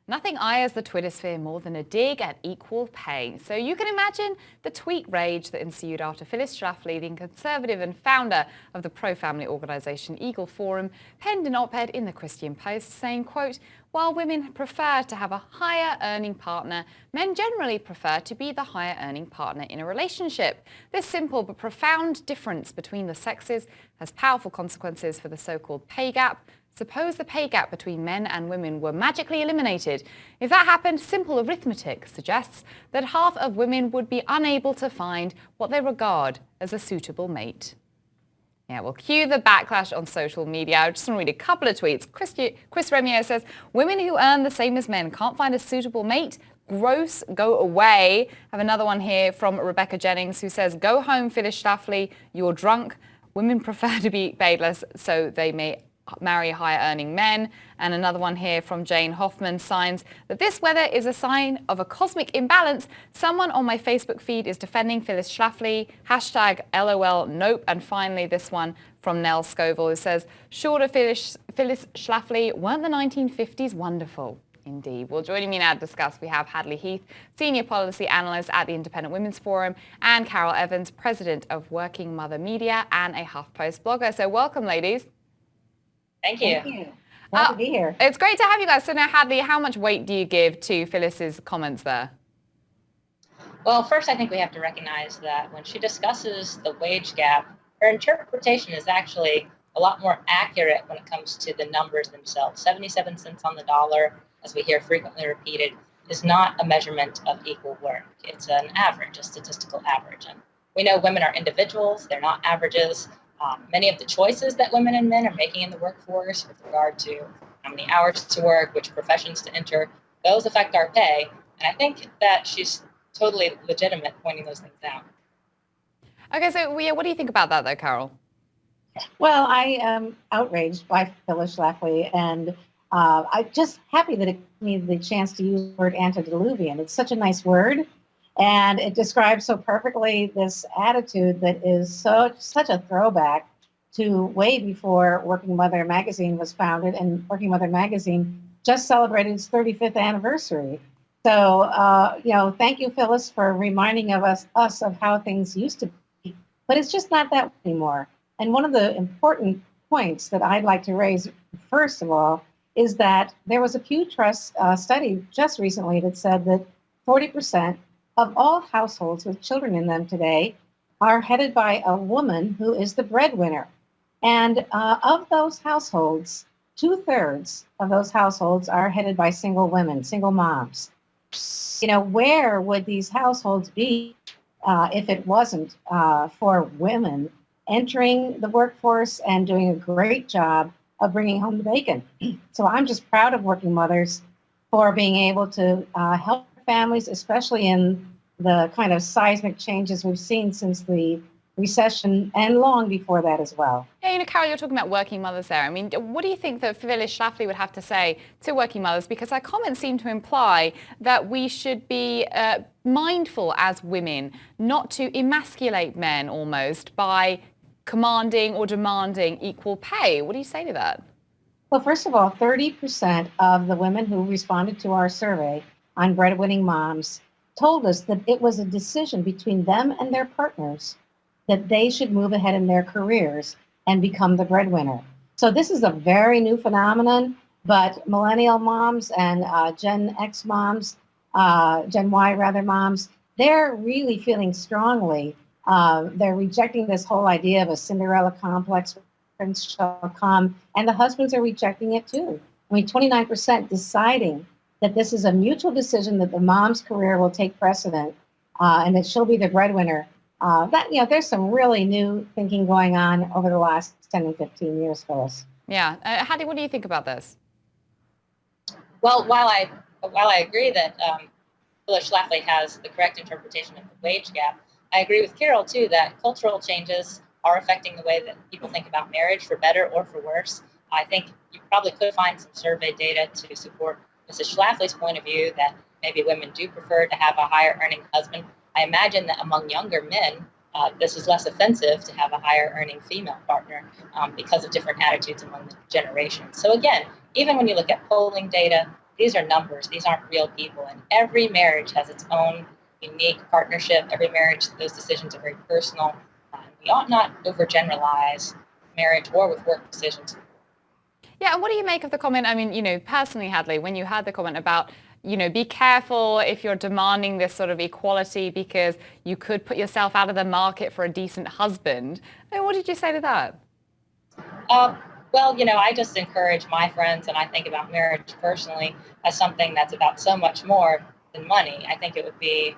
Nothing ires the Twitter sphere more than a dig at equal pay. So you can imagine the tweet rage that ensued after Phyllis Schlafly, the conservative and founder of the pro-family organisation Eagle Forum, penned an op-ed in the Christian Post saying, quote, "While women prefer to have a higher earning partner, men generally prefer to be the higher earning partner in a relationship. This simple but profound difference between the sexes has powerful consequences for the so-called pay gap. Suppose the pay gap between men and women were magically eliminated. If that happened, simple arithmetic suggests that half of women would be unable to find what they regard as a suitable mate." Yeah, well, cue the backlash on social media. I just want to read a couple of tweets. Chris Remio says, "Women who earn the same as men can't find a suitable mate. Gross, go away." I have another one here from Rebecca Jennings who says, "Go home, Phyllis Schlafly. You're drunk. Women prefer to be paid less so they may marry higher earning men." And another one here from Jane Hoffman signs that this weather is a sign of a cosmic imbalance. Someone on my Facebook feed is defending Phyllis Schlafly. Hashtag LOL nope. And finally this one from Nell Scoville who says, "Shorter Phyllis Schlafly, weren't the 1950s wonderful?" Indeed. Well, joining me now to discuss, we have Hadley Heath, Senior Policy Analyst at the Independent Women's Forum, and Carol Evans, President of Working Mother Media and a HuffPost blogger. So welcome, ladies. Thank you. Thank you. Glad to be here. It's great to have you guys. So now, Hadley, how much weight do you give to Phyllis's comments there? Well, first, I think we have to recognize that when she discusses the wage gap, her interpretation is actually a lot more accurate when it comes to the numbers themselves. 77 cents on the dollar, as we hear frequently repeated, is not a measurement of equal work. It's an average, a statistical average. And we know women are individuals. They're not averages. Many of the choices that women and men are making in the workforce with regard to how many hours to work, which professions to enter, those affect our pay. And I think that she's totally legitimate pointing those things out. Okay, so what do you think about that, though, Carol? Well, I am outraged by Phyllis Schlafly, and I'm just happy that it gave me the chance to use the word antediluvian. It's such a nice word, and it describes so perfectly this attitude that is such a throwback to way before Working Mother magazine was founded, and Working Mother magazine just celebrated its 35th anniversary. So, thank you, Phyllis, for reminding us of how things used to be. But it's just not that anymore. And one of the important points that I'd like to raise, first of all, is that there was a Pew Trust study just recently that said that 40% of all households with children in them today are headed by a woman who is the breadwinner. And of those households, 2/3 of those households are headed by single women, single moms. Where would these households be if it wasn't for women entering the workforce and doing a great job of bringing home the bacon? So I'm just proud of Working Mothers for being able to help families, especially in the kind of seismic changes we've seen since the recession and long before that as well. Yeah, Carol, you're talking about working mothers there. I mean, what do you think that Phyllis Schlafly would have to say to working mothers? Because her comments seem to imply that we should be mindful as women not to emasculate men almost by commanding or demanding equal pay. What do you say to that? Well, first of all, 30% of the women who responded to our survey on breadwinning moms told us that it was a decision between them and their partners that they should move ahead in their careers and become the breadwinner. So this is a very new phenomenon, but millennial moms and Gen X moms, Gen Y rather moms, they're really feeling strongly. They're rejecting this whole idea of a Cinderella complex, prince shall come, and the husbands are rejecting it too. I mean, 29% deciding that this is a mutual decision that the mom's career will take precedent and that she'll be the breadwinner. There's some really new thinking going on over the last 10 and 15 years, Phyllis. Yeah. Hattie, what do you think about this? Well, while I agree that Phyllis Schlafly has the correct interpretation of the wage gap, I agree with Carol, too, that cultural changes are affecting the way that people think about marriage, for better or for worse. I think you probably could find some survey data to support Mrs. Schlafly's point of view that maybe women do prefer to have a higher earning husband. I imagine that among younger men, this is less offensive to have a higher earning female partner because of different attitudes among the generations. So again, even when you look at polling data, these are numbers. These aren't real people. And every marriage has its own unique partnership. Every marriage, those decisions are very personal. We ought not overgeneralize marriage or with work decisions. Yeah, and what do you make of the comment? I mean, personally, Hadley, when you heard the comment about, be careful if you're demanding this sort of equality because you could put yourself out of the market for a decent husband. I mean, what did you say to that? Well, I just encourage my friends, and I think about marriage personally as something that's about so much more than money. I think it would be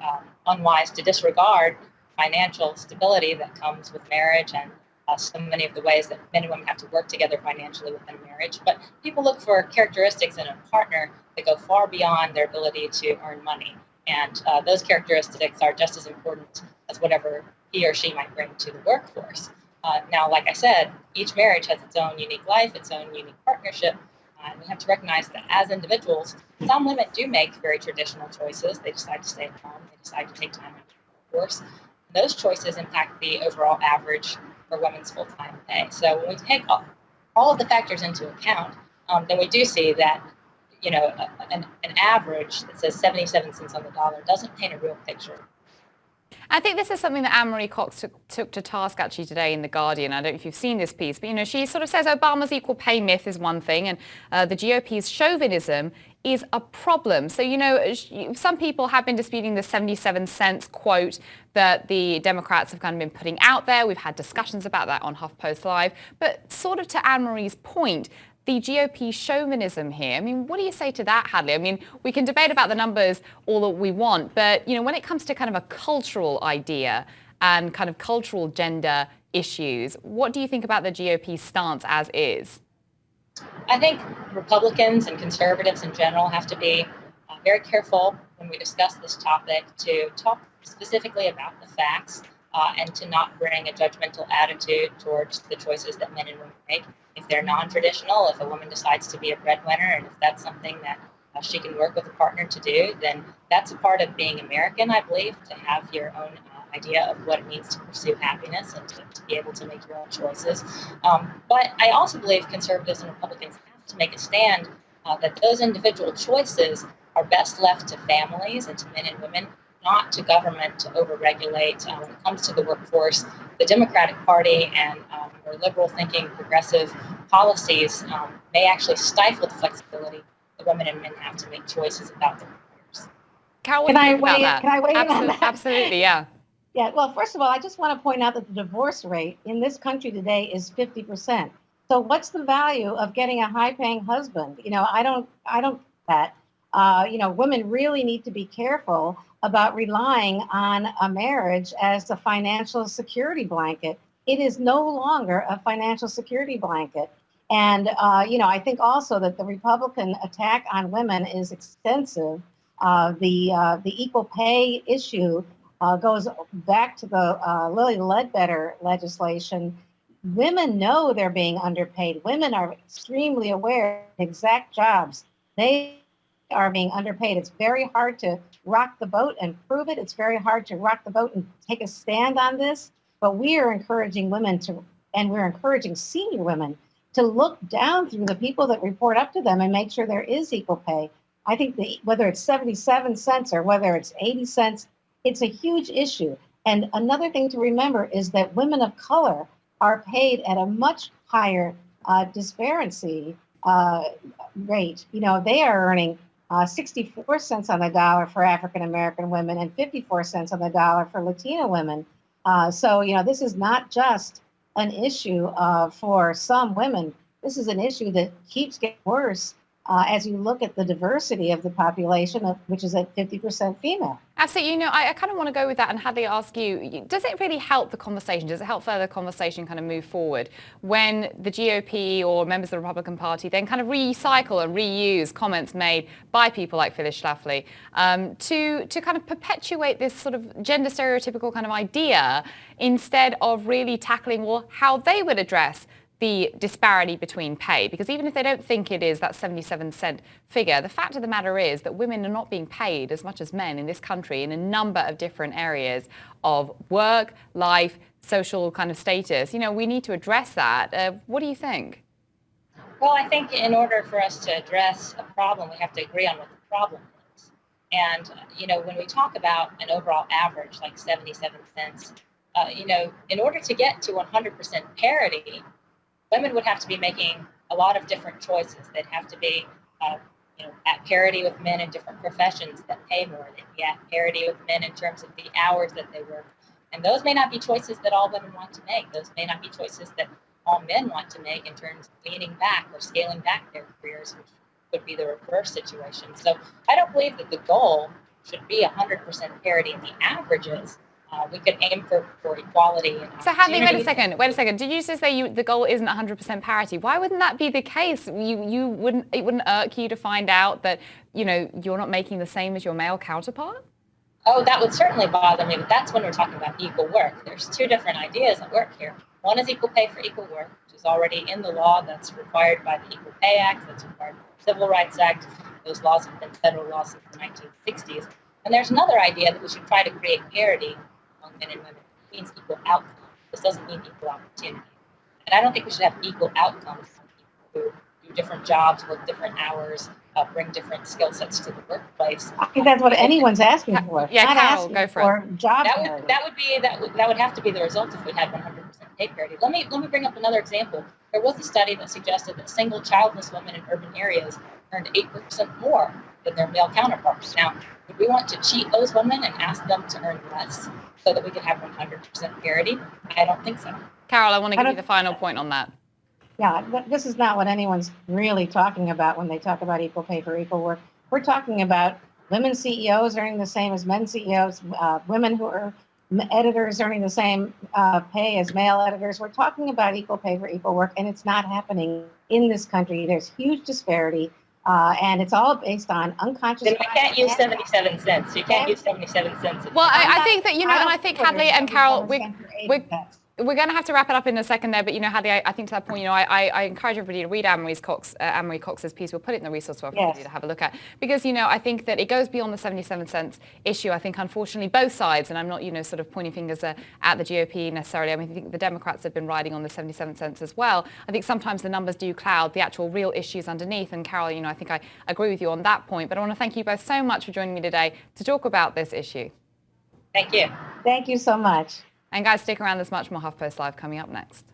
unwise to disregard financial stability that comes with marriage and so many of the ways that men and women have to work together financially within marriage. But people look for characteristics in a partner that go far beyond their ability to earn money. And those characteristics are just as important as whatever he or she might bring to the workforce. Now, like I said, each marriage has its own unique life, its own unique partnership. And we have to recognize that as individuals, some women do make very traditional choices. They decide to stay at home. They decide to take time out of the workforce. And those choices impact the overall average for women's full-time pay. So when we take all of the factors into account, then we do see that, an average that says 77 cents on the dollar doesn't paint a real picture. I think this is something that Anne-Marie Cox took to task actually today in The Guardian. I don't know if you've seen this piece, but she sort of says Obama's equal pay myth is one thing and the GOP's chauvinism is a problem. So, some people have been disputing the 77 cents quote that the Democrats have kind of been putting out there. We've had discussions about that on HuffPost Live. But sort of to Anne-Marie's point, the GOP chauvinism here. I mean, what do you say to that, Hadley? I mean, we can debate about the numbers all that we want, but, when it comes to kind of a cultural idea and kind of cultural gender issues, what do you think about the GOP's stance as is? I think Republicans and conservatives in general have to be very careful when we discuss this topic to talk specifically about the facts and to not bring a judgmental attitude towards the choices that men and women make. If they're non-traditional, if a woman decides to be a breadwinner, and if that's something that she can work with a partner to do, then that's a part of being American, I believe, to have your own idea of what it means to pursue happiness and to be able to make your own choices. But I also believe conservatives and Republicans have to make a stand that those individual choices are best left to families and to men and women, not to government to overregulate. When it comes to the workforce, the Democratic Party and more liberal thinking progressive policies may actually stifle the flexibility that women and men have to make choices about their careers. Carol, what do you think about that? Can I weigh in on that? Absolutely, yeah. Yeah, well, first of all, I just want to point out that the divorce rate in this country today is 50%. So what's the value of getting a high-paying husband? I don't that. Women really need to be careful about relying on a marriage as a financial security blanket. It is no longer a financial security blanket. And, I think also that the Republican attack on women is extensive. The equal pay issue goes back to the Lilly Ledbetter legislation. Women know they're being underpaid. Women are extremely aware of exact jobs. They are being underpaid. It's very hard to rock the boat and prove it. It's very hard to rock the boat and take a stand on this. But we are encouraging women and we're encouraging senior women to look down through the people that report up to them and make sure there is equal pay. I think whether it's 77 cents or whether it's 80 cents, it's a huge issue. And another thing to remember is that women of color are paid at a much higher disparity rate. They are earning 64 cents on the dollar for African American women and 54 cents on the dollar for Latina women. So this is not just an issue for some women. This is an issue that keeps getting worse as you look at the diversity of the population, which is at 50% female. Absolutely. I kind of want to go with that and Hadley ask you, does it really help the conversation? Does it help further the conversation kind of move forward when the GOP or members of the Republican Party then kind of recycle and reuse comments made by people like Phyllis Schlafly to kind of perpetuate this sort of gender stereotypical kind of idea instead of really tackling, how they would address the disparity between pay? Because even if they don't think it is that 77 cent figure, the fact of the matter is that women are not being paid as much as men in this country in a number of different areas of work, life, social kind of status. We need to address that. What do you think? Well, I think in order for us to address a problem, we have to agree on what the problem is. And, when we talk about an overall average, like 77 cents, in order to get to 100% parity, women would have to be making a lot of different choices. They'd have to be, at parity with men in different professions that pay more. They'd be at parity with men in terms of the hours that they work. And those may not be choices that all women want to make. Those may not be choices that all men want to make in terms of leaning back or scaling back their careers, which would be the reverse situation. So I don't believe that the goal should be 100% parity in the averages. We could aim for equality. So Hadley, wait a second. Did you just say the goal isn't 100% parity? Why wouldn't that be the case? It wouldn't irk you to find out that, you're not making the same as your male counterpart? Oh, that would certainly bother me, but that's when we're talking about equal work. There's two different ideas at work here. One is equal pay for equal work, which is already in the law. That's required by the Equal Pay Act. That's required by the Civil Rights Act. Those laws have been federal laws since the 1960s. And there's another idea that we should try to create parity among men and women. It means equal outcome. This doesn't mean equal opportunity. And I don't think we should have equal outcomes for people who do different jobs, work different hours, bring different skill sets to the workplace. I think that's what anyone's asking for. Yeah, not Carol, asking go for it. Job that would have to be the result if we had 100% pay parity. Let me bring up another example. There was a study that suggested that single childless women in urban areas earned 8% more than their male counterparts. Now, would we want to cheat those women and ask them to earn less so that we could have 100% parity? I don't think so. Carol, I want to give you the final point on that. Yeah, this is not what anyone's really talking about when they talk about equal pay for equal work. We're talking about women CEOs earning the same as men CEOs, women who are editors earning the same pay as male editors. We're talking about equal pay for equal work, and it's not happening in this country. There's huge disparity, and it's all based on unconscious bias. Then we can't use 77 cents. You can't use 77 cents. Well, I think that, and I think Hadley and Carol, we're going to have to wrap it up in a second there, but Hadley, I think to that point, I encourage everybody to read Anne-Marie Cox's piece. We'll put it in the resource for everybody to have a look at, because I think that it goes beyond the 77 cents issue. I think unfortunately both sides, and I'm not sort of pointing fingers at the GOP necessarily. I mean, I think the Democrats have been riding on the 77 cents as well. I think sometimes the numbers do cloud the actual real issues underneath. And Carol, I think I agree with you on that point. But I want to thank you both so much for joining me today to talk about this issue. Thank you. Thank you so much. And guys, stick around. There's much more HuffPost Live coming up next.